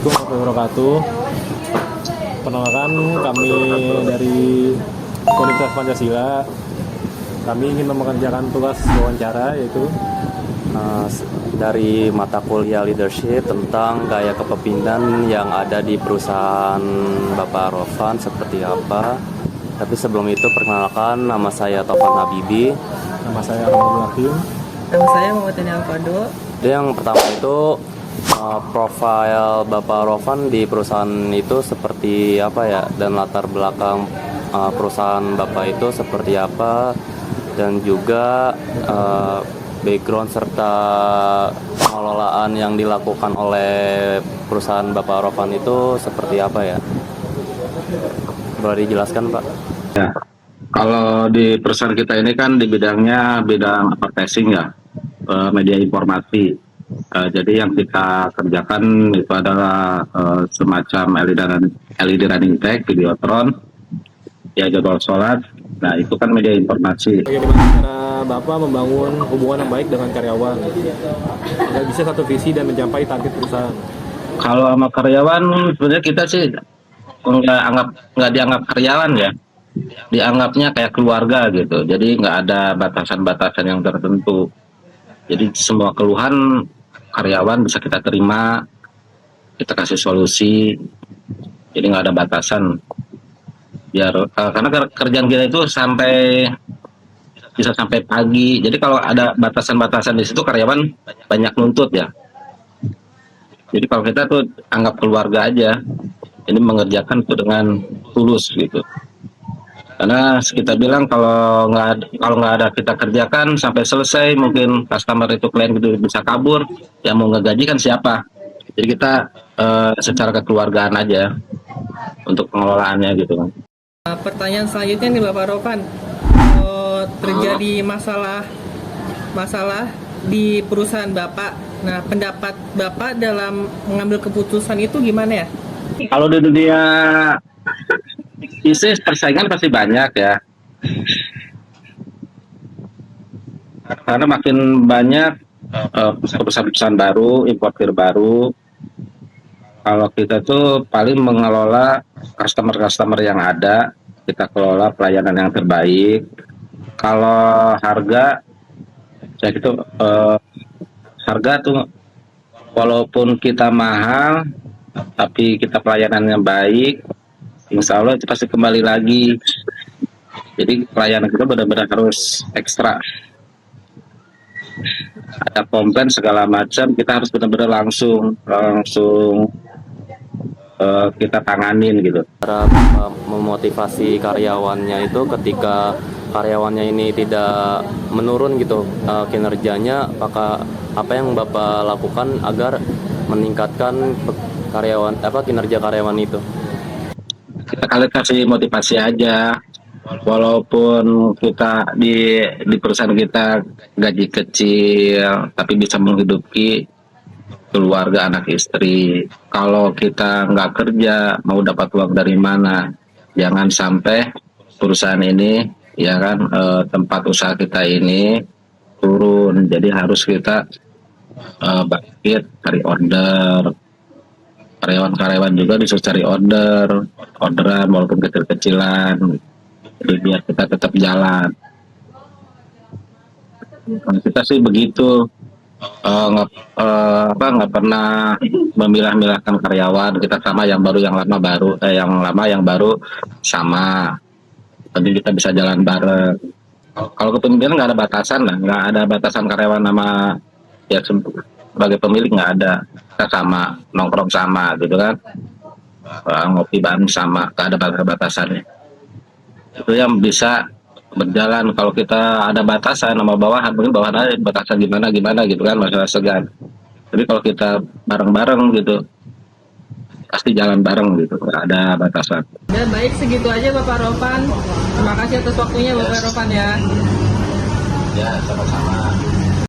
Assalamualaikum warahmatullahi wabarakatuh. Perkenalkan, kami dari Universitas Pancasila. Kami ingin mengerjakan tugas wawancara, yaitu dari mata kuliah leadership tentang gaya kepemimpinan yang ada di perusahaan Bapak Rovan seperti apa. Tapi sebelum itu perkenalkan, nama saya Taufan Habibi. nama saya Rahman Rahim. Nama saya Muhammad Alfado. Yang pertama itu profil Bapak Rovan di perusahaan itu seperti apa ya, dan latar belakang perusahaan Bapak itu seperti apa, dan juga background serta pengelolaan yang dilakukan oleh perusahaan Bapak Rovan itu seperti apa ya? Boleh dijelaskan, Pak? Ya, kalau di perusahaan kita ini kan di bidangnya bidang advertising ya, media informasi. Jadi yang kita kerjakan itu adalah semacam LED running tag, videotron, ya jadwal sholat. Nah itu kan media informasi. Bagaimana cara Bapak membangun hubungan yang baik dengan karyawan agar bisa satu visi dan mencapai target perusahaan? Kalau sama karyawan sebenarnya kita sih nggak dianggap karyawan ya, dianggapnya kayak keluarga gitu. Jadi nggak ada batasan-batasan yang tertentu. Jadi semua keluhan karyawan bisa kita terima, kita kasih solusi. Jadi nggak ada batasan. Biar karena kerjaan kita itu bisa sampai pagi. Jadi kalau ada batasan-batasan di situ karyawan banyak nuntut ya. Jadi kalau kita tuh anggap keluarga aja. Ini mengerjakan itu dengan tulus gitu. Karena kita bilang kalau nggak ada kita kerjakan sampai selesai, mungkin customer itu klien itu bisa kabur, yang mau ngegaji kan siapa? Jadi kita secara kekeluargaan aja untuk pengelolaannya gitu kan. Pertanyaan selanjutnya nih Bapak Rovan, terjadi masalah di perusahaan Bapak. Nah, pendapat Bapak dalam mengambil keputusan itu gimana ya? Kalau di dunia bisnis persaingan pasti banyak ya. Karena makin banyak perusahaan-perusahaan baru, importir baru. Kalau kita tuh paling mengelola customer yang ada, kita kelola pelayanan yang terbaik. Kalau harga, ya gitu, harga tuh walaupun kita mahal, tapi kita pelayanannya baik, insya Allah itu pasti kembali lagi. Jadi pelayanan kita benar-benar harus ekstra. Ada komplain segala macam, kita harus benar-benar langsung kita tanganin gitu. Cara memotivasi karyawannya itu ketika karyawannya ini tidak menurun gitu kinerjanya, apakah apa yang Bapak lakukan agar meningkatkan kinerja karyawan itu? Kita kali kasih motivasi aja, walaupun kita di perusahaan kita gaji kecil tapi bisa menghidupi keluarga, anak istri. Kalau kita nggak kerja, mau dapat uang dari mana? Jangan sampai perusahaan ini, ya kan, tempat usaha kita ini turun. Jadi harus kita bangkit, cari order. Karyawan juga disuruh cari orderan walaupun kecil-kecilan. Jadi biar kita tetap jalan. Kalau kita sih begitu. Nggak pernah memilah-milahkan karyawan. Kita sama, yang baru yang lama baru, yang lama yang baru sama. Jadi kita bisa jalan bareng. Kalau kepemimpinan nggak ada batasan lah, nggak ada batasan karyawan sama ya sebagai pemilik nggak ada. Kita sama, nongkrong sama gitu kan, ngopi bareng sama, nggak ada batasannya. Itu yang bisa berjalan. Kalau kita ada batasan sama bawahan, mungkin bawahan ada batasan gimana gitu kan, masalah segan. Tapi kalau kita bareng-bareng gitu, pasti jalan bareng gitu, nggak ada batasan. Dan baik, segitu aja Bapak Rovan. Terima kasih atas waktunya Bapak Rovan ya. Ya, sama-sama.